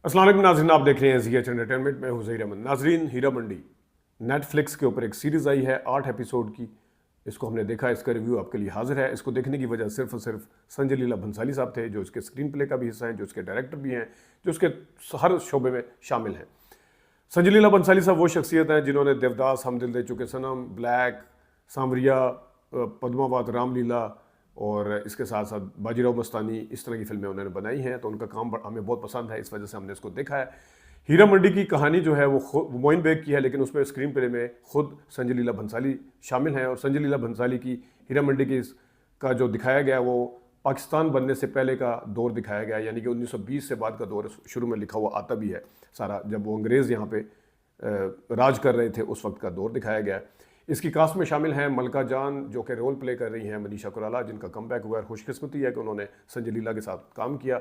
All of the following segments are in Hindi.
अस्सलाम वालेकुम नाज़रीन, आप देख रहे हैं ज़ीएच एंटरटेनमेंट में हूं ज़हीर अहमद। नाज़रीन, हीरा मंडी नेटफ्लिक्स के ऊपर एक सीरीज़ आई है 8 एपिसोड की। इसको हमने देखा, इसका रिव्यू आपके लिए हाजिर है। इसको देखने की वजह सिर्फ और सिर्फ संजय लीला भंसाली साहब थे, जो इसके स्क्रीन प्ले का भी हिस्सा हैं, जो इसके डायरेक्टर भी हैं, जो इसके हर शोबे में शामिल हैं। संजय लीला भंसाली साहब वो शख्सियत हैं जिन्होंने देवदास, हम दिल दे चुके सनम, ब्लैक, सांवरिया, पद्मावत, रामलीला और इसके साथ साथ बाजीराव मस्तानी, इस तरह की फिल्में उन्होंने बनाई हैं। तो उनका काम हमें बहुत पसंद है, इस वजह से हमने इसको देखा है। हीरा मंडी की कहानी जो है वो मोइन बेग की है, लेकिन उसमें स्क्रीन प्ले में खुद संजय लीला भंसाली शामिल हैं। और संजय लीला भंसाली की हीरा मंडी की का जो दिखाया गया वो पाकिस्तान बनने से पहले का दौर दिखाया गया, यानी कि 1920 से बाद का दौर शुरू में लिखा हुआ आता भी है सारा, जब वो अंग्रेज़ यहाँ पे राज कर रहे थे, उस वक्त का दौर दिखाया गया। इसकी कास्ट में शामिल हैं मलका जान, जो कि रोल प्ले कर रही हैं मनीषा कुराला, जिनका कमबैक हुआ है। खुशकिस्मती है कि उन्होंने संजय लीला के साथ काम किया।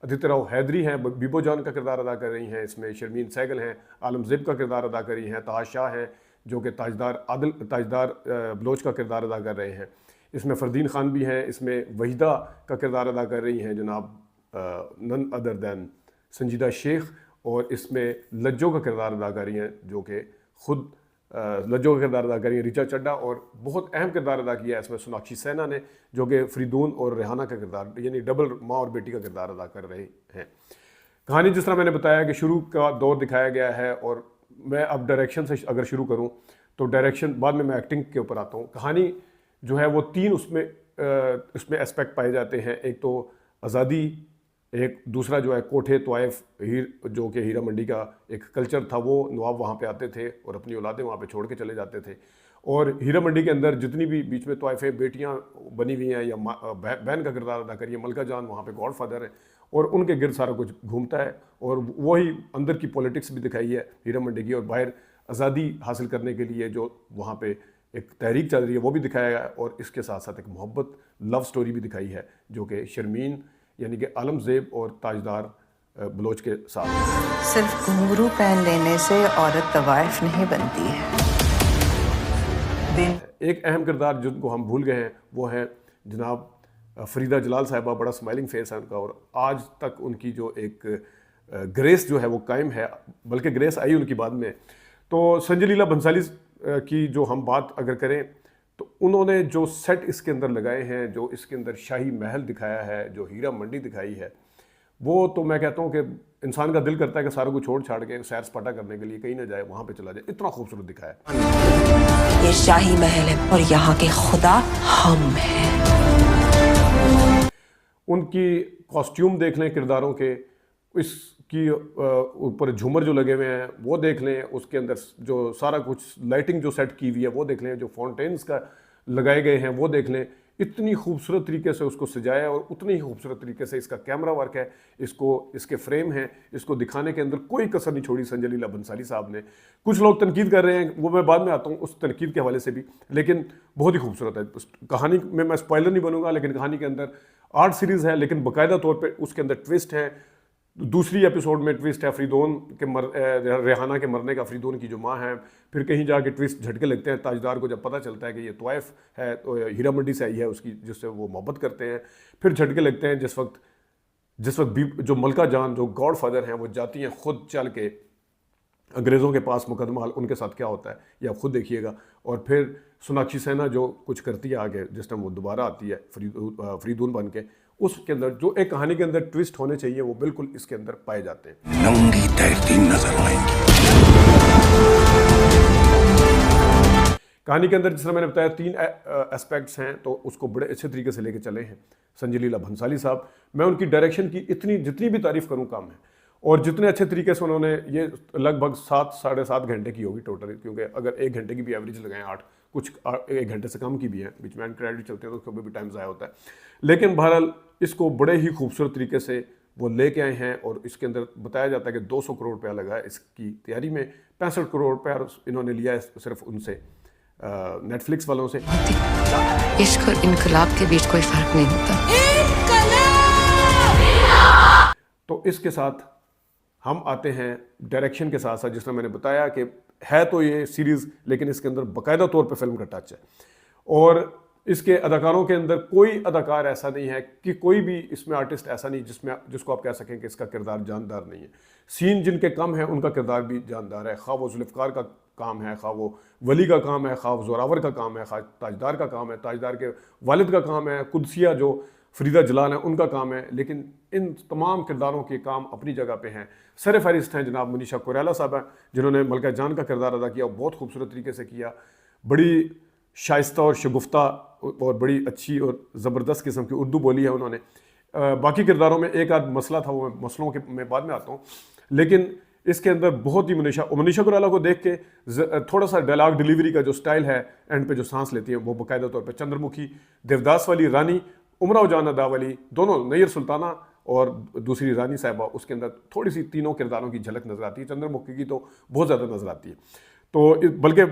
अदिति राव हैदरी हैं, बीबो जान का किरदार अदा कर रही हैं। इसमें शर्मीन सहगल हैं, आलम ज़ेब का किरदार अदा कर रही हैं। तहाश शाह हैं, जो कि ताजदार बलोच का किरदार अदा कर रहे हैं। इसमें फ़रदीन खान भी हैं। इसमें वहीदा का किरदार अदा कर रही हैं जनाब नन अदर दैन संजीदा शेख। और इसमें लज्जो का किरदार अदा कर रही हैं, जो कि खुद लज्जो का किरदार अदा करी है रिचा चड्डा। और बहुत अहम किरदार अदा किया है इसमें सोनाक्षी सिन्हा ने, जो कि फरीदून और रेहाना का किरदार, यानी डबल माँ और बेटी का किरदार अदा कर रहे हैं। कहानी जिस तरह मैंने बताया कि शुरू का दौर दिखाया गया है, और मैं अब डायरेक्शन से अगर शुरू करूँ तो डायरेक्शन, बाद में मैं एक्टिंग के ऊपर आता हूँ। कहानी जो है वो तीन उसमें एस्पेक्ट पाए जाते हैं। एक तो आज़ादी, एक दूसरा जो है कोठे तवाइफ, जो कि हीरा मंडी का एक कल्चर था, वो नवाब वहाँ पे आते थे और अपनी औलादें वहाँ पे छोड़ के चले जाते थे। और हीरा मंडी के अंदर जितनी भी बीच में तवाइफें बेटियाँ बनी हुई हैं या बहन का किरदार अदा करिए, मलका जान वहाँ पे गॉड फादर है, और उनके गिर्द सारा कुछ घूमता है। और वही अंदर की पॉलिटिक्स भी दिखाई है हीरा मंडी की, और बाहर आज़ादी हासिल करने के लिए जो वहाँ पर एक तहरीक चल रही है वो भी दिखाया है। और इसके साथ साथ एक मोहब्बत लव स्टोरी भी दिखाई है, जो कि शर्मीन यानी कि आलम ज़ेब और ताजदार बलोच के साथ। सिर्फ घुंघरू पहन लेने से औरत तवाइफ नहीं बनती है। एक अहम किरदार जिनको हम भूल गए हैं वो है जनाब फरीदा जलाल साहिबा। बड़ा स्माइलिंग फेस है उनका, और आज तक उनकी जो एक ग्रेस जो है वो कायम है, बल्कि ग्रेस आई उनकी बाद में। तो संजय लीला भंसाली की जो हम बात अगर करें तो उन्होंने जो सेट इसके अंदर लगाए हैं, जो इसके अंदर शाही महल दिखाया है, जो हीरा मंडी दिखाई है, वो तो मैं कहता हूँ कि इंसान का दिल करता है कि सारा कुछ छोड़ छाड़ के सैर सपाटा करने के लिए कहीं ना जाए, वहाँ पे चला जाए। इतना खूबसूरत दिखाया है। ये शाही महल है और यहाँ के खुदा हम हैं। उनकी कॉस्ट्यूम देख लें किरदारों के, इसकी ऊपर झूमर जो लगे हुए हैं वो देख लें, उसके अंदर जो सारा कुछ लाइटिंग जो सेट की हुई है वो देख लें, जो फाउंटेन्स का लगाए गए हैं वो देख लें। इतनी खूबसूरत तरीके से उसको सजाया, और उतनी ही खूबसूरत तरीके से इसका कैमरा वर्क है, इसके फ्रेम हैं, इसको दिखाने के अंदर कोई कसर नहीं छोड़ी संजय लीला भंसाली साहब ने। कुछ लोग तनकीद कर रहे हैं, वो मैं बाद में आता हूँ उस तनकीद के हवाले से भी, लेकिन बहुत ही खूबसूरत है। कहानी में मैं स्पॉइलर नहीं बनूंगा, लेकिन कहानी के अंदर आर्ट सीरीज़ है, लेकिन बाकायदा तौर पर उसके अंदर ट्विस्ट है। दूसरी एपिसोड में ट्विस्ट है फरीदून के रेहाना के मरने का, फरीदून की जो माँ है। फिर कहीं जाके ट्विस्ट झटके लगते हैं ताजदार को, जब पता चलता है कि ये तवाइफ है, तो हीरा मंडी से आई है उसकी, जिससे वो मोहब्बत करते हैं। फिर झटके लगते हैं जिस वक्त जो मलका जान, जो गॉड फादर हैं, वो जाती हैं खुद चल के अंग्रेज़ों के पास मुकदमा, उनके साथ क्या होता है ये आप खुद देखिएगा। और फिर सोनाक्षी सिन्हा जो कुछ करती है आगे, जिस टाइम वो दोबारा आती है फरीदून बन के, उसके अंदर जो एक कहानी के अंदर ट्विस्ट होने चाहिए वो बिल्कुल इसके अंदर पाए जाते हैं। नंगी तैरती नजर आएंगी। कहानी के अंदर जिस तरह मैंने बताया 3 एस्पेक्ट्स हैं, तो उसको बड़े अच्छे तरीके से लेके चले हैं संजय लीला भंसाली साहब। मैं उनकी डायरेक्शन की जितनी भी तारीफ करूं कम है, और जितने अच्छे तरीके से उन्होंने ये लगभग 7-7.5 घंटे की होगी टोटल, क्योंकि अगर 1 घंटे की भी एवरेज लगाएं, 8 कुछ 1 घंटे से कम की भी है, बीच में एंड क्रेडिट चलते हैं तो कभी भी टाइम ज़ाया होता है। लेकिन बहरहाल इसको बड़े ही खूबसूरत तरीके से वो लेके आए हैं, और इसके अंदर बताया जाता है कि 200 करोड़ रुपया लगा है इसकी तैयारी में। 65 करोड़ रुपया इन्होंने लिया है सिर्फ उनसे, नेटफ्लिक्स वालों से। इश्क और इनकलाब के बीच कोई फर्क नहीं होता। तो इसके साथ हम आते हैं डायरेक्शन के साथ साथ, जिस तरह मैंने बताया कि है तो ये सीरीज़, लेकिन इसके अंदर बाकायदा तौर पे फिल्म का टच है। और इसके अदाकारों के अंदर कोई अदाकार ऐसा नहीं है कि कोई भी इसमें आर्टिस्ट ऐसा नहीं जिसको आप कह सकें कि इसका किरदार जानदार नहीं है। सीन जिनके कम है उनका किरदार भी जानदार है, खा वो जुल्फ़िकार का काम है, खा वो वली का काम है, खा वो जोरावर का काम है, खा ताजदार का काम है, ताजदार के वालिद का काम है, कुदसिया जो फरीदा जलान है उनका काम है। लेकिन इन तमाम किरदारों के काम अपनी जगह पे हैं। सर फहरिस्त हैं जनाब मनीषा कोइराला साहब हैं, जिन्होंने मलका जान का किरदार अदा किया, बहुत खूबसूरत तरीके से किया, बड़ी शाइस्ता और शगुफ्ता और बड़ी अच्छी और ज़बरदस्त किस्म की उर्दू बोली है उन्होंने। बाकी किरदारों में एक आध मसला था, वो मसलों के मैं बाद में आता हूँ, लेकिन इसके अंदर बहुत ही मनीषा कोइराला को देख के थोड़ा सा डायलॉग डिलीवरी का जो स्टाइल है, एंड पे जो सांस लेती है वो बाकायदा तौर पे चंद्रमुखी, देवदास वाली रानी, उमराव जान अदा वाली, दोनों नैयर सुल्ताना और दूसरी रानी साहिबा, उसके अंदर थोड़ी सी तीनों किरदारों की झलक नजर आती है। चंद्रमुखी की तो बहुत ज़्यादा नजर आती है। तो बल्कि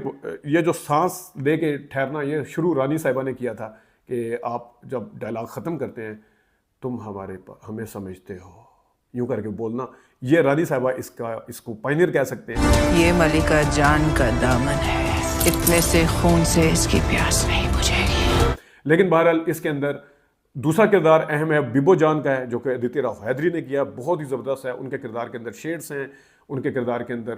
ये जो सांस दे के ठहरना, ये शुरू रानी साहिबा ने किया था कि आप जब डायलॉग ख़त्म करते हैं, तुम हमें समझते हो, यूं करके बोलना, ये रानी साहिबा इसको पायनियर कह सकते हैं। ये मलिका जान का दामन है, इतने से खून से इसकी प्यास नहीं बुझेगी। लेकिन बहरहाल इसके अंदर दूसरा किरदार अहम है, बिबो जान का है, जो कि अदिति राव हैदरी ने किया, बहुत ही ज़बरदस्त है। उनके किरदार के अंदर शेड्स हैं, उनके किरदार के अंदर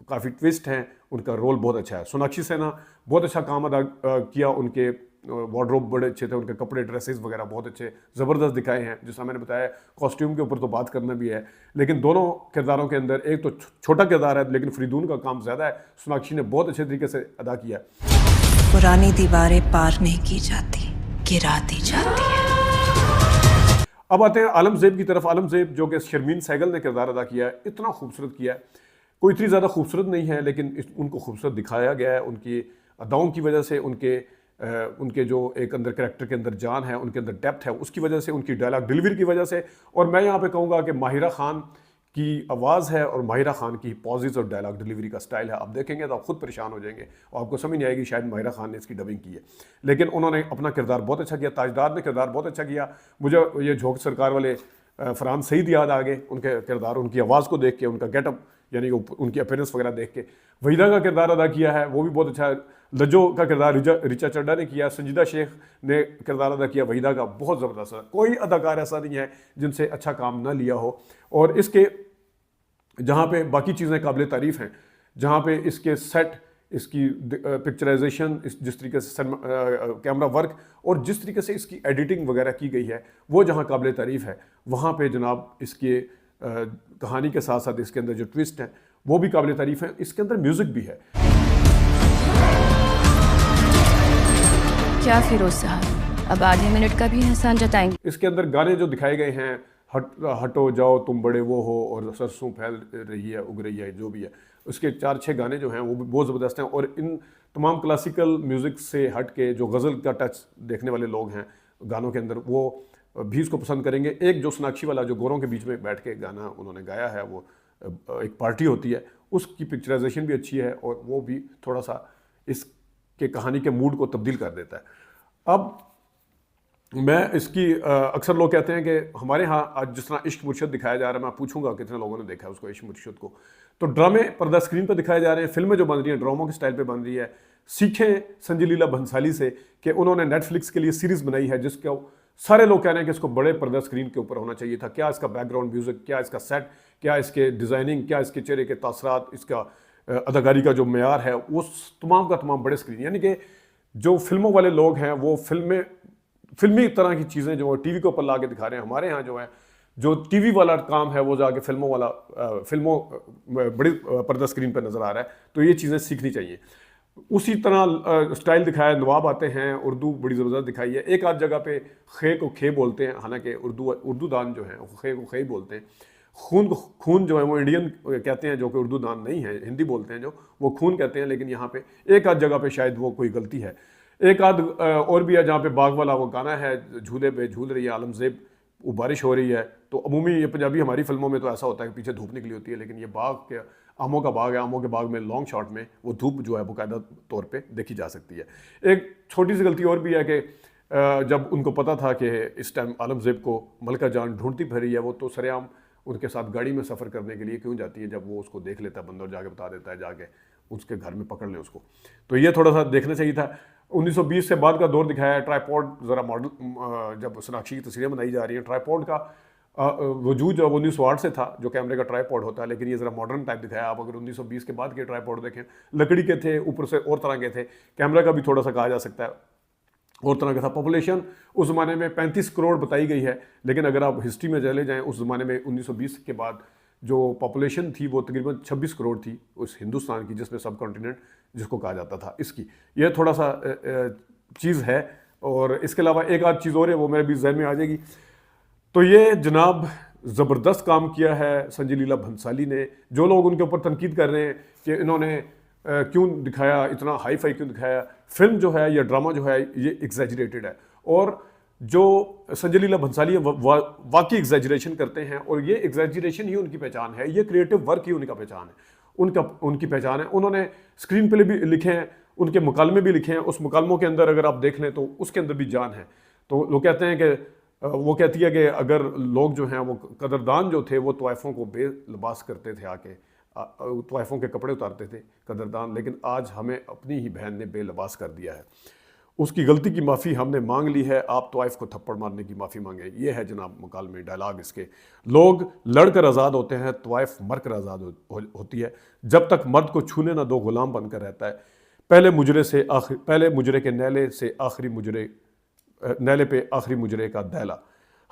काफ़ी ट्विस्ट हैं, उनका रोल बहुत अच्छा है। सोनाक्षी सिन्हा बहुत अच्छा काम अदा किया, उनके वार्डरोब बड़े अच्छे थे, उनके कपड़े ड्रेसेस वगैरह बहुत अच्छे ज़बरदस्त दिखाए हैं। जैसा मैंने बताया, कॉस्ट्यूम के ऊपर तो बात करना भी है, लेकिन दोनों किरदारों के अंदर एक तो छोटा किरदार है, लेकिन फरीदून का काम ज़्यादा है। सोनाक्षी ने बहुत अच्छे तरीके से अदा किया है। पुरानी दीवारें पार नहीं की जाती, गिरा दी जाती है। अब आते हैं आलम ज़ेब की तरफ। आलम ज़ेब जो कि शर्मीन सहगल ने किरदार अदा किया है, इतना खूबसूरत किया है, कोई इतनी ज़्यादा खूबसूरत नहीं है, लेकिन उनको खूबसूरत दिखाया गया है। उनकी अदाओं की वजह से, उनके जो एक अंदर कैरेक्टर के अंदर जान है, उनके अंदर डेप्थ है, उसकी वजह से, उनकी डायलॉग डिलीवरी की वजह से। और मैं यहाँ पे कहूँगा कि माहिरा खान की आवाज़ है और माहिरा खान की पॉजेज और डायलॉग डिलीवरी का स्टाइल है, आप देखेंगे तो आप खुद परेशान हो जाएंगे और आपको समझ नहीं आएगी शायद माहिरा खान ने इसकी डबिंग की है। लेकिन उन्होंने अपना किरदार बहुत अच्छा किया। ताजदार ने किरदार बहुत अच्छा किया। मुझे ये झोंक सरकार वाले फरहान सईद याद आ गए, उनके किरदार, उनकी आवाज़ को देख के, उनका गेटअप यानी उनकी अपीयरेंस वगैरह देख के। वहीदा का किरदार अदा किया है, वो भी बहुत अच्छा है। लज्जो का किरदार रिचा चड्डा ने किया। संजीदा शेख ने किरदार अदा किया वहीदा का, बहुत ज़बरदस्त है। कोई अदाकार ऐसा नहीं है जिनसे अच्छा काम ना लिया हो। और इसके जहाँ पे बाकी चीज़ें काबिल तारीफ़ हैं, जहाँ पे इसके सेट, इसकी पिक्चराइजेशन, जिस तरीके से कैमरा वर्क और जिस तरीके से इसकी एडिटिंग वगैरह की गई है, वो जहाँ काबिल तारीफ़ है, वहाँ पे जनाब इसके कहानी के साथ साथ इसके अंदर जो ट्विस्ट है वो भी काबिल तारीफ़ है। इसके अंदर म्यूज़िक भी है। क्या फिरोज साहब, अब आधे मिनट का भी एहसान जताएंगे? इसके अंदर गाने जो दिखाए गए हैं, हटो जाओ तुम बड़े वो हो, और सरसों फैल रही है उग रही है, जो भी है, उसके 4-6 गाने जो हैं वो भी बहुत ज़बरदस्त हैं। और इन तमाम क्लासिकल म्यूज़िक से हट के जो गज़ल का टच देखने वाले लोग हैं गानों के अंदर, वो भी इसको पसंद करेंगे। एक जो सोनाक्षी वाला जो गोरों के बीच में बैठ के गाना उन्होंने गाया है, वो एक पार्टी होती है, उसकी पिक्चराइजेशन भी अच्छी है और वो भी थोड़ा सा इसके कहानी के मूड को तब्दील कर देता है। अब मैं इसकी अक्सर लोग कहते हैं कि हमारे यहाँ आज जिस तरह इश्क मुर्शद दिखाया जा रहा है, मैं पूछूंगा कितने लोगों ने देखा है उसको, इश्क मुर्शद को। तो ड्रामे पर्दा स्क्रीन पर दिखाए जा रहे हैं, फिल्में जो बन रही हैं ड्रामों के स्टाइल पे बन रही है। सीखें संजय लीला भंसाली से कि उन्होंने नेटफ्लिक्स के लिए सीरीज़ बनाई है जिसको सारे लोग कह रहे हैं कि इसको बड़े पर्दा स्क्रीन के ऊपर होना चाहिए था। क्या इसका बैकग्राउंड म्यूज़िक, क्या इसका सेट, क्या इसके डिज़ाइनिंग, क्या इसके चेहरे के तासरात, इसका अदाकारी का जो मेयार है, वो तमाम का तमाम बड़े स्क्रीन, यानी कि जो फिल्मों वाले लोग हैं वो फिल्मी तरह की चीज़ें जो टीवी के ऊपर ला के दिखा रहे हैं। हमारे यहाँ जो है जो टीवी वाला काम है वो जाके फिल्मों बड़ी पर्दा स्क्रीन पर नज़र आ रहा है, तो ये चीज़ें सीखनी चाहिए। उसी तरह स्टाइल दिखाया, नवाब आते हैं, उर्दू बड़ी ज़बरदस्त दिखाई है। एक आध जगह पे खे को खे बोलते हैं, हालांकि उर्दू दान जो है वो खे को खे बोलते हैं। खून को खून जो है वो इंडियन कहते हैं, जो कि उर्दू दान नहीं है, हिंदी बोलते हैं जो, वो खून कहते हैं। लेकिन यहाँ पे एक आध जगह पे शायद वो कोई गलती है। एक आध और भी है जहाँ पे बाग वाला वो गाना है, झूले पे झूल रही है आलम ज़ेब, वो बारिश हो रही है। तो अमूमी ये पंजाबी हमारी फिल्मों में तो ऐसा होता है कि पीछे धूप निकली होती है, लेकिन ये बाग के आमों का बाग है, आमों के बाग में लॉन्ग शॉट में वो धूप जो है बाकायदा तौर पे देखी जा सकती है। एक छोटी सी गलती और भी है कि जब उनको पता था कि इस टाइम आलम ज़ेब को मलका जान ढूंढती फिरी है, वो तो सरेआम उनके साथ गाड़ी में सफ़र करने के लिए क्यों जाती है, जब वो उसको देख लेता है बंदा और जाके बता देता है, जाके उसके घर में पकड़ लें उसको। तो ये थोड़ा सा देखना चाहिए था। 1920 से बाद का दौर दिखाया है। ट्राईपॉड ज़रा मॉडल जब सोनाक्षी की तस्वीरें बनाई जा रही हैं, ट्राईपॉड का वजूद जो 1908 से था, जो कैमरे का ट्राईपॉड होता है, लेकिन ये ज़रा मॉडर्न टाइप दिखाया। आप अगर 1920 के बाद के ट्राईपॉड देखें, लकड़ी के थे, ऊपर से और तरह के थे, कैमरा का भी थोड़ा सा कहा जा सकता है और तरह का था। पॉपुलेशन उस ज़माने में 35 करोड़ बताई गई है, लेकिन अगर आप हिस्ट्री में चले जाएँ, उस ज़माने में 1920 के बाद जो पॉपुलेशन थी वो तकरीबन 26 करोड़ थी उस हिंदुस्तान की, जिसमें सब कॉन्टिनेंट जिसको कहा जाता था। इसकी यह थोड़ा सा चीज़ है। और इसके अलावा एक आध चीज़ और है, वो मेरे भी जहन में आ जाएगी। तो ये जनाब ज़बरदस्त काम किया है संजय लीला भंसाली ने। जो लोग उनके ऊपर तनकीद कर रहे हैं कि इन्होंने क्यों दिखाया, इतना हाई फाई क्यों दिखाया, फिल्म जो है या ड्रामा जो है ये एग्जैजरेटेड है। और जो संजय लीला भंसाली वाकई एग्जैजरेशन करते हैं, और ये एग्जैजरेशन ही उनकी पहचान है, ये क्रिएटिव वर्क ही उनका पहचान है, उनकी पहचान है। उन्होंने स्क्रीन प्ले भी लिखे हैं, उनके मुकालमे भी लिखे हैं। उस मुकालमों के अंदर अगर आप देख लें तो उसके अंदर भी जान है। तो लोग कहते हैं कि वो कहती है कि अगर लोग जो हैं वो कदरदान जो थे वो तवाइफों को बेलिबास करते थे, आके तवाइफों के कपड़े उतारते थे कदरदान, लेकिन आज हमें अपनी ही बहन ने बेलिबास कर दिया है। उसकी गलती की माफ़ी हमने मांग ली है, आप तवाइफ को थप्पड़ मारने की माफ़ी मांगे। ये है जनाब मुकालमे डायलॉग इसके। लोग लड़कर आज़ाद होते हैं, तवाइफ मरकर आज़ाद होती है। जब तक मर्द को छूने ना दो गुलाम बनकर रहता है। पहले मुजरे के नैले से आखिरी मुजरे, नैले पे आखिरी मुजरे का दैला।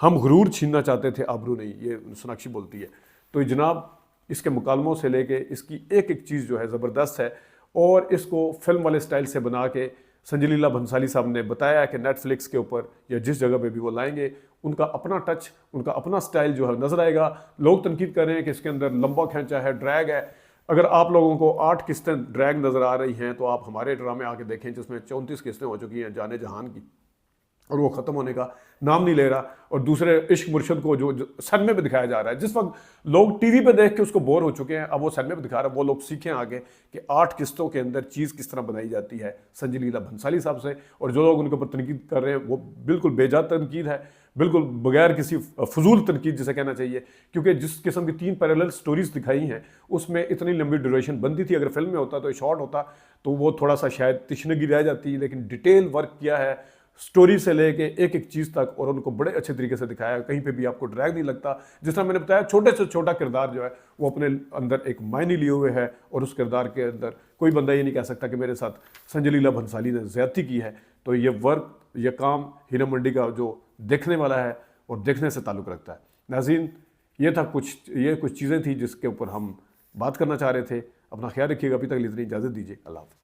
हम गुरूर छीनना चाहते थे, आबरू नहीं, ये सोनाक्षी बोलती है। तो जनाब इसके मुकालमों से लेके इसकी एक एक चीज़ जो है ज़बरदस्त है, और इसको फिल्म वाले स्टाइल से बना के संजय लीला भंसाली साहब ने बताया कि नेटफ्लिक्स के ऊपर या जिस जगह पे भी वो लाएंगे, उनका अपना टच, उनका अपना स्टाइल जो है नज़र आएगा। लोग तनकीद कर रहे हैं कि इसके अंदर लंबा खींचा है, ड्रैग है। अगर आप लोगों को 8 किस्तें ड्रैग नज़र आ रही हैं तो आप हमारे ड्रामे आके देखें, जिसमें 34 किस्तें हो चुकी हैं जाने जहान की, और वो ख़त्म होने का नाम नहीं ले रहा। और दूसरे इश्क मुर्शद को जो सनमे में दिखाया जा रहा है, जिस वक्त लोग टीवी पे देख के उसको बोर हो चुके हैं, अब वो सनमे में दिखा रहा है। वो लोग सीखें आगे कि 8 किस्तों के अंदर चीज़ किस तरह बनाई जाती है संजय लीला भंसाली साहब से। और जो लोग उनके ऊपर तनकीद कर रहे हैं वो बिल्कुल बेजा तनकीद है, बिल्कुल बगैर किसी फजूल तनकीद जिसे कहना चाहिए। क्योंकि जिस किस्म की 3 पैरेलल स्टोरीज दिखाई हैं, उसमें इतनी लंबी ड्यूरेशन बनती थी। अगर फिल्म में होता तो शॉर्ट होता तो वो थोड़ा सा शायद तिश्नगी रह जाती, लेकिन डिटेल वर्क किया है स्टोरी से लेके एक एक चीज़ तक, और उनको बड़े अच्छे तरीके से दिखाया है। कहीं पे भी आपको ड्रैग नहीं लगता। जिस तरह मैंने बताया, छोटे से छोटा किरदार जो है वो अपने अंदर एक मायने लिए हुए है, और उस किरदार के अंदर कोई बंदा ये नहीं कह सकता कि मेरे साथ संजय लीला भंसाली ने ज़्यादती की है। तो ये वर्क, ये काम हीरा मंडी का जो देखने वाला है और देखने से ताल्लुक़ रखता है। नाज़रीन, ये कुछ चीज़ें थी जिसके ऊपर हम बात करना चाह रहे थे। अपना ख्याल रखिएगा। अभी तक इतनी इजाज़त दीजिए। अल्लाह हाफ़िज़।